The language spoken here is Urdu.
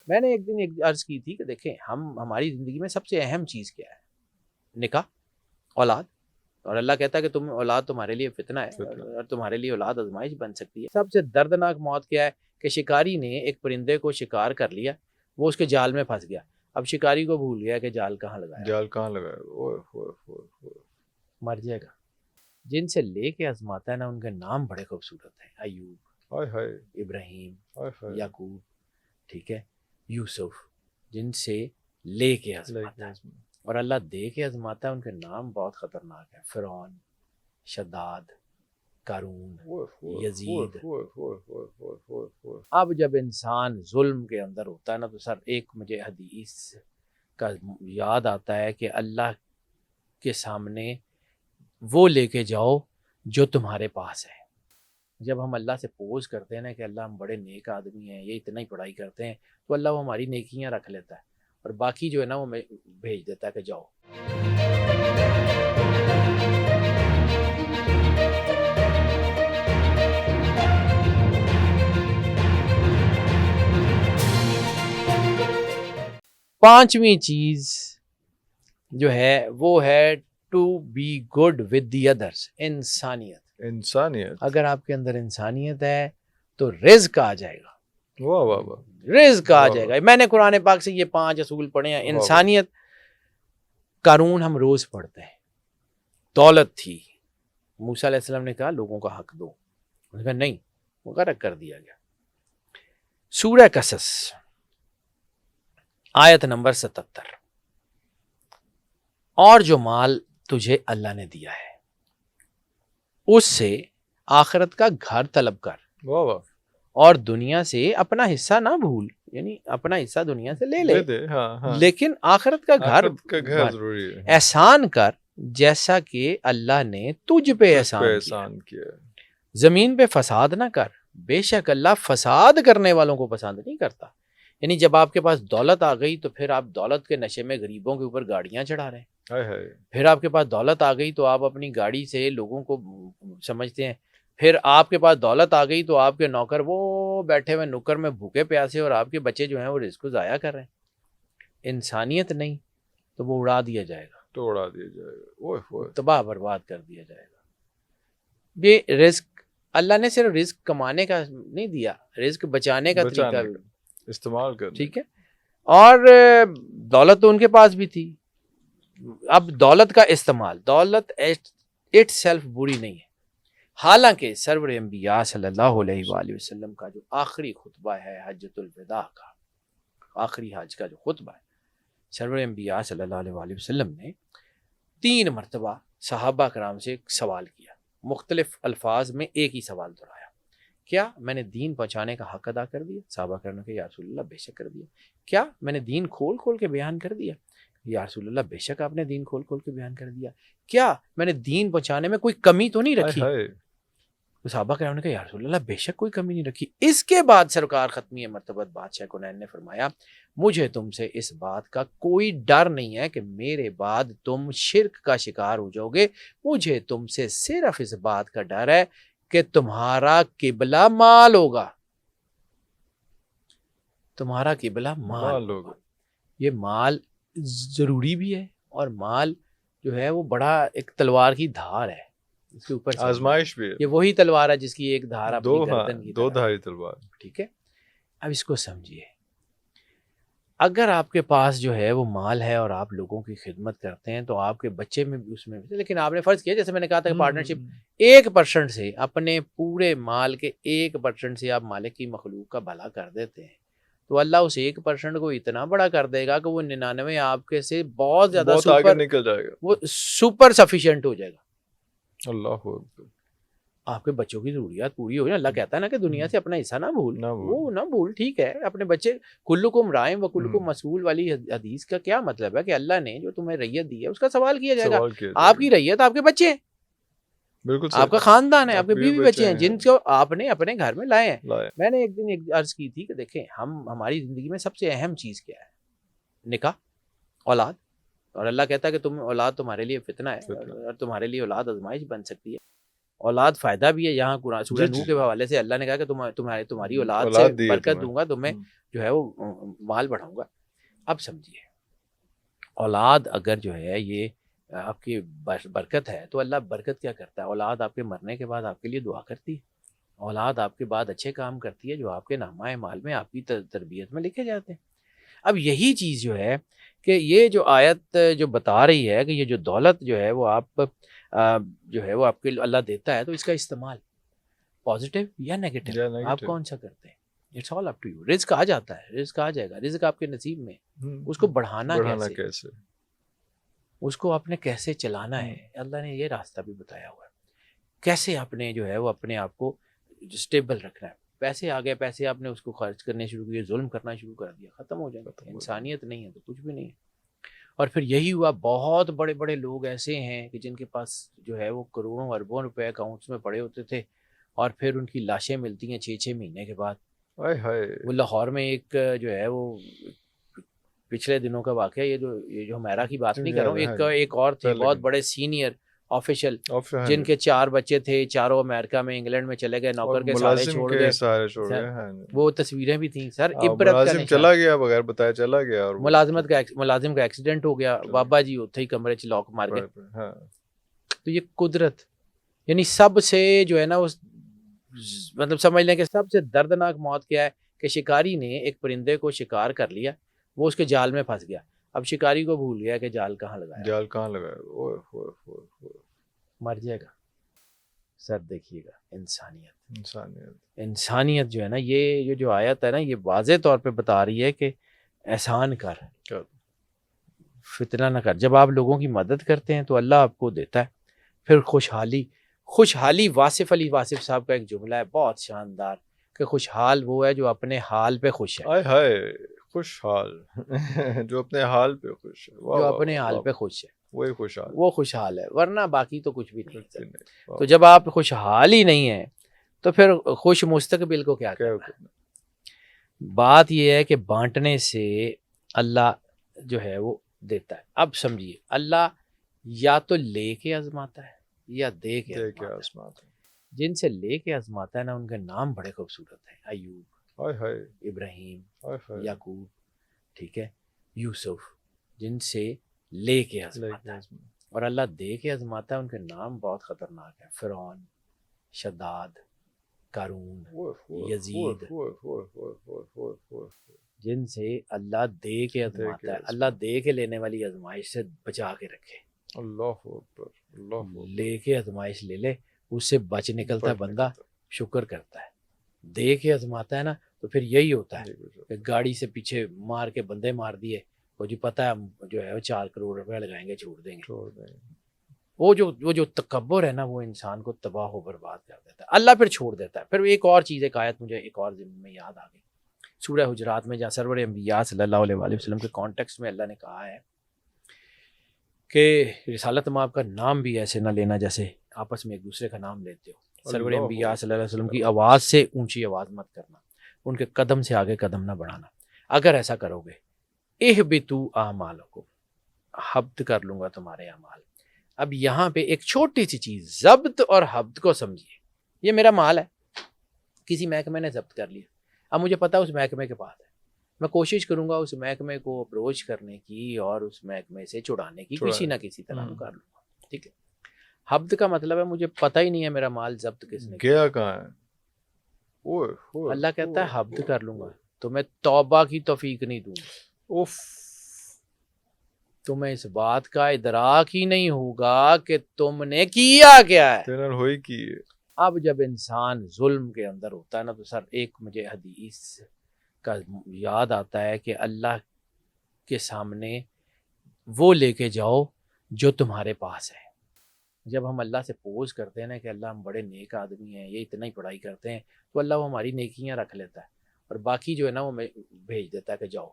میں نے ایک دن ایک عرض کی تھی کہ دیکھیں ہماری زندگی میں سب سے اہم چیز کیا ہے؟ نکاح، اولاد. اور اللہ کہتا ہے کہ تم اولاد تمہارے لیے فتنہ ہے اور تمہارے لیے اولاد آزمائش بن سکتی ہے. سب سے دردناک موت کیا ہے کہ شکاری نے ایک پرندے کو شکار کر لیا، وہ اس کے جال میں پھنس گیا. اب شکاری کو بھول گیا کہ جال کہاں لگایا، مر جائے گا. جن سے لے کے آزماتا ہے نا، ان کے نام بڑے خوبصورت ہیں: ایوب، ابراہیم، یعقوب، ٹھیک ہے، یوسف. جن سے لے کے آزماتا ہے اور اللہ دے کے آزماتا ہے، ان کے نام بہت خطرناک ہیں: فرعون، شداد، قارون، یزید. اب جب انسان ظلم کے اندر ہوتا ہے نا، تو سر ایک مجھے حدیث کا یاد آتا ہے کہ اللہ کے سامنے وہ لے کے جاؤ جو تمہارے پاس ہے. جب ہم اللہ سے پوز کرتے ہیں نا کہ اللہ ہم بڑے نیک آدمی ہیں، یہ اتنا ہی پڑھائی کرتے ہیں، تو اللہ وہ ہماری نیکیاں رکھ لیتا ہے اور باقی جو ہے نا وہ بھیج دیتا ہے کہ جاؤ. پانچویں چیز جو ہے وہ ہے to be good with the others. انسانیت. اگر آپ کے اندر انسانیت ہے تو رزق آ جائے گا. واہ واہ واہ، رزق آ جائے گا. میں نے قرآن پاک سے یہ 5 اصول پڑھے ہیں. انسانیت. قانون ہم روز پڑھتے ہیں. دولت تھی، موسیٰ علیہ السلام نے کہا لوگوں کا حق دو، انہوں نے کہا نہیں، وہ غرق کر دیا گیا. سورہ قصص آیت نمبر 77. اور جو مال تجھے اللہ نے دیا ہے اس سے آخرت کا گھر طلب کر، واہ واہ، اور دنیا سے اپنا حصہ نہ بھول. یعنی اپنا حصہ دنیا سے لے لے، لیکن آخرت کا گھر ضروری ہے. احسان کر جیسا کہ اللہ نے تجھ پہ احسان کیا. زمین پہ فساد نہ کر، بے شک اللہ فساد کرنے والوں کو پسند نہیں کرتا. یعنی جب آپ کے پاس دولت آ گئی تو پھر آپ دولت کے نشے میں غریبوں کے اوپر گاڑیاں چڑھا رہے ہیں. پھر آپ کے پاس دولت آ گئی تو آپ اپنی گاڑی سے لوگوں کو سمجھتے ہیں. پھر آپ کے پاس دولت آ گئی تو آپ کے نوکر وہ بیٹھے ہوئے نکر میں بھوکے پیاسے، اور آپ کے بچے جو ہیں وہ رزق کو ضائع کر رہے ہیں. انسانیت نہیں تو وہ اڑا دیا جائے گا، تباہ برباد کر دیا جائے گا. یہ رزق اللہ نے صرف رزق کمانے کا نہیں دیا، رزق بچانے کا طریقہ استعمال کر. ٹھیک ہے. اور دولت تو ان کے پاس بھی تھی. اب دولت کا استعمال، دولت اٹ سیلف بری نہیں ہے. حالانکہ سرور انبیاء صلی اللہ علیہ وآلہ وسلم کا جو آخری خطبہ ہے حجۃ الوداع کا، آخری حج کا جو خطبہ ہے، سرور انبیاء صلی اللہ علیہ وآلہ وسلم نے 3 مرتبہ صحابہ کرام سے ایک سوال کیا، مختلف الفاظ میں ایک ہی سوال دہرایا. کیا میں نے دین پہنچانے کا حق ادا کر دیا؟ صحابہ کرام نے کہا یا رسول اللہ بے شک کر دیا. کیا میں نے دین کھول کھول کے بیان کر دیا؟ یا رسول اللہ بے شک آپ نے دین کھول کھول کے بیان کر دیا. کیا میں نے دین پہنچانے میں کوئی کمی تو نہیں رکھی؟ صحابہ کرام نے کہا یا رسول اللہ بے شک کوئی کمی نہیں رکھی. اس کے بعد سرکار ختمی مرتبت بادشاہ کونین نے فرمایا مجھے تم سے اس بات کا کوئی ڈر نہیں ہے کہ میرے بعد تم شرک کا شکار ہو جاؤ گے. مجھے تم سے صرف اس بات کا ڈر ہے کہ تمہارا قبلہ مال ہوگا. تمہارا قبلہ مال ہوگا. یہ مال ضروری بھی ہے، اور مال جو ہے وہ بڑا ایک تلوار کی دھار ہے، اس کے اوپر آزمائش بھی ہے. یہ وہی تلوار ہے جس کی ایک دھار اپنی گردن کی دو دھاری تلوار. ٹھیک ہے. اب اس کو سمجھیے، اگر آپ کے پاس جو ہے وہ مال ہے اور آپ لوگوں کی خدمت کرتے ہیں تو آپ کے بچے میں بھی اس میں بھی، لیکن آپ نے فرض کیا جیسے میں نے کہا تھا کہ پارٹنرشپ 1% سے، اپنے پورے مال کے 1% سے آپ مالک کی مخلوق کا بھلا کر دیتے ہیں تو اللہ اس 1% کو اتنا بڑا کر دے گا کہ وہ 99 آپ کے سے بہت زیادہ آگے نکل جائے گا، وہ سپر سفیشینٹ ہو جائے گا. اللہ آپ کے بچوں کی ضروریات پوری ہو جائے. اللہ کہتا ہے نا کہ دنیا سے اپنا حصہ نہ بھول، وہ نہ بھول. ٹھیک ہے، اپنے بچے کلکم رائع و کلکم مسئول والی حدیث کا کیا مطلب ہے کہ اللہ نے جو تمہیں ریت دی ہے اس کا سوال کیا جائے گا. آپ کی ریت آپ کے بچے ہیں، بالکل آپ کا خاندان ہے، آپ کے بیوی بچے ہیں جن کو آپ نے اپنے گھر میں لائے ہیں. میں نے ایک دن ایک عرض کی تھی کہ دیکھیں ہماری زندگی میں سب سے اہم چیز کیا ہے؟ نکاح، اولاد. اور اللہ کہتا ہے کہ اولاد تمہارے لیے فتنہ ہے اور تمہارے لیے اولاد آزمائش بن سکتی ہے. اولاد فائدہ بھی ہے. یہاں قرآن سورہ جی، نوح جی. کے حوالے سے اللہ نے کہا کہ تمہاری اولاد اولاد سے دی ہے برکت تمہیں. دوں گا, تمہیں جو ہے وہ مال بڑھاؤں گا. اب سمجھیے, اولاد اگر جو ہے یہ آپ کی برکت ہے تو اللہ برکت کیا کرتا ہے؟ اولاد آپ کے مرنے کے بعد آپ کے لیے دعا کرتی ہے. اولاد آپ کے بعد اچھے کام کرتی ہے جو آپ کے نامہ اعمال میں آپ کی تربیت میں لکھے جاتے ہیں. اب یہی چیز جو ہے کہ یہ جو آیت جو بتا رہی ہے کہ یہ جو دولت جو ہے وہ آپ جو ہے وہ آپ کے اللہ دیتا ہے, تو اس کا استعمال پازیٹیو یا نیگیٹو یا آپ نیگیٹو. کون سا کرتے ہیں؟ It's all up to you. رزق آ جاتا ہے, رزق آ جائے گا, رزق آپ کے نصیب میں, اس کو بڑھانا کیسے, کیسے؟ اس کو آپ نے کیسے چلانا ہے. اللہ نے یہ راستہ بھی بتایا ہوا ہے کیسے آپ نے جو ہے وہ اپنے آپ کو اسٹیبل رکھنا ہے. پیسے آ گئے, پیسے آپ نے اس کو خرچ کرنے شروع کیے, ظلم کرنا شروع کر دیا, ختم ہو جائیں گے. انسانیت نہیں ہے تو کچھ بھی نہیں ہے. اور پھر یہی ہوا, بہت بڑے بڑے لوگ ایسے ہیں کہ جن کے پاس جو ہے وہ کروڑوں اربوں روپے اکاؤنٹس میں پڑے ہوتے تھے, اور پھر ان کی لاشیں ملتی ہیں 6 مہینے کے بعد. ہائے ہائے. وہ لاہور میں ایک جو ہے وہ پچھلے دنوں کا واقعہ, یہ جو ہمیرا کی بات نہیں کر رہا ہوں, ایک اور تھے بہت بڑے سینئر آفیشل جن کے 4 بچے تھے, چاروں امریکہ میں انگلینڈ میں چلے گئے, نوکر کے سارے چھوڑ گئے. وہ تصویریں بھی تھیں سر, عبرت کا ملازم نشان. چلا گیا بغیر بتایا, چلا گیا, اور ملازم کا ایکسیڈنٹ ہو گیا, بابا جی اتھے ہی کمرے چ لاک مار گئے. تو یہ قدرت, یعنی سب سے جو ہے نا مطلب سمجھ لیں کہ سب سے دردناک موت کیا ہے کہ شکاری نے ایک پرندے کو شکار کر لیا, وہ اس کے جال میں پھنس گیا. اب شکاری کو بھول گیا کہ جال کہاں لگایا, مر جائے گا. سر دیکھیے گا انسانیت جو ہے نا, یہ جو آیت ہے نا, یہ واضح طور پہ بتا رہی ہے کہ احسان کر, فتنہ نہ کر. جب آپ لوگوں کی مدد کرتے ہیں تو اللہ آپ کو دیتا ہے. پھر خوشحالی واصف علی واصف صاحب کا ایک جملہ ہے بہت شاندار کہ خوشحال وہ ہے جو اپنے حال پہ خوش ہے. خوشحال جو اپنے حال پہ خوش ہے, جو اپنے حال پہ خوش ہے وہی خوشحال, وہ خوشحال ہے, ورنہ باقی تو کچھ بھی نہیں. تو جب آپ خوشحال ہی نہیں ہیں تو پھر خوش مستقبل کو کیا کرنا. بات یہ ہے کہ بانٹنے سے اللہ جو ہے وہ دیتا ہے. اب سمجھیے, اللہ یا تو لے کے آزماتا ہے یا دے کے آزماتا ہے. جن سے لے کے آزماتا ہے نا, ان کے نام بڑے خوبصورت ہیں, ایوب, ابراہیم, یعقوب, ٹھیک ہے, یوسف. جن سے لے کے آزماتا ہے, اور اللہ دے کے آزماتا ہے, ان کے نام بہت خطرناک ہیں, فرعون, شداد, قارون, یزید. جن سے اللہ دے کے آزماتا ہے, اللہ دے کے لینے والی آزمائش سے بچا کے رکھے. لے کے آزمائش لے لے, اس سے بچ نکلتا ہے بندہ, شکر کرتا ہے. دے کے آزماتا ہے نا تو پھر یہی ہوتا ہے کہ گاڑی سے پیچھے مار کے بندے مار دیے, وہ جی پتہ ہے جو ہے 4 کروڑ روپے لگائیں گے, چھوڑ دیں گے. وہ جو تکبر ہے نا, وہ انسان کو تباہ و برباد کر دیتا ہے. اللہ پھر چھوڑ دیتا ہے. پھر ایک اور چیز, ایک آیت مجھے ایک اور ضمن میں یاد آ گئی, سورہ حجرات میں, جہاں سرور انبیاء صلی اللہ علیہ وآلہ وسلم کے کانٹیکسٹ میں اللہ نے کہا ہے کہ رسالت مآب کا نام بھی ایسے نہ لینا جیسے آپس میں ایک دوسرے کا نام لیتے ہو. سرور انبیاء صلی اللہ علیہ وسلم کی آواز سے اونچی آواز مت کرنا, ان کے قدم سے آگے قدم نہ بڑھانا. اگر ایسا کرو گے, اہبطوا اعمالکم, حبط کر لوں گا تمہارے اعمال. اب یہاں پہ ایک چھوٹی سی چیز, ضبط اور حبط کو سمجھیے. یہ میرا مال ہے, کسی محکمے نے ضبط کر لیا, اب مجھے پتا اس محکمے کے پاس ہے, میں کوشش کروں گا اس محکمے کو اپروچ کرنے کی اور اس محکمے سے چھڑانے کی, کسی نہ کسی طرح کر لوں گا, ٹھیک ہے. حبط کا مطلب ہے مجھے پتہ ہی نہیں ہے میرا مال ضبط کس نے گیا کہاں ہے. اللہ کہتا ہے حبط کر لوں گا, تو میں توبہ کی توفیق نہیں دوں گا. تمہیں اس بات کا ادراک ہی نہیں ہوگا کہ تم نے کیا کیا ہے. اب جب انسان ظلم کے اندر ہوتا ہے نا, تو سر ایک مجھے حدیث کا یاد آتا ہے کہ اللہ کے سامنے وہ لے کے جاؤ جو تمہارے پاس ہے. جب ہم اللہ سے پوز کرتے ہیں نا کہ اللہ ہم بڑے نیک آدمی ہیں, یہ اتنا ہی پڑھائی کرتے ہیں, تو اللہ وہ ہماری نیکیاں رکھ لیتا ہے, اور باقی جو ہے نا وہ بھیج دیتا ہے کہ جاؤ.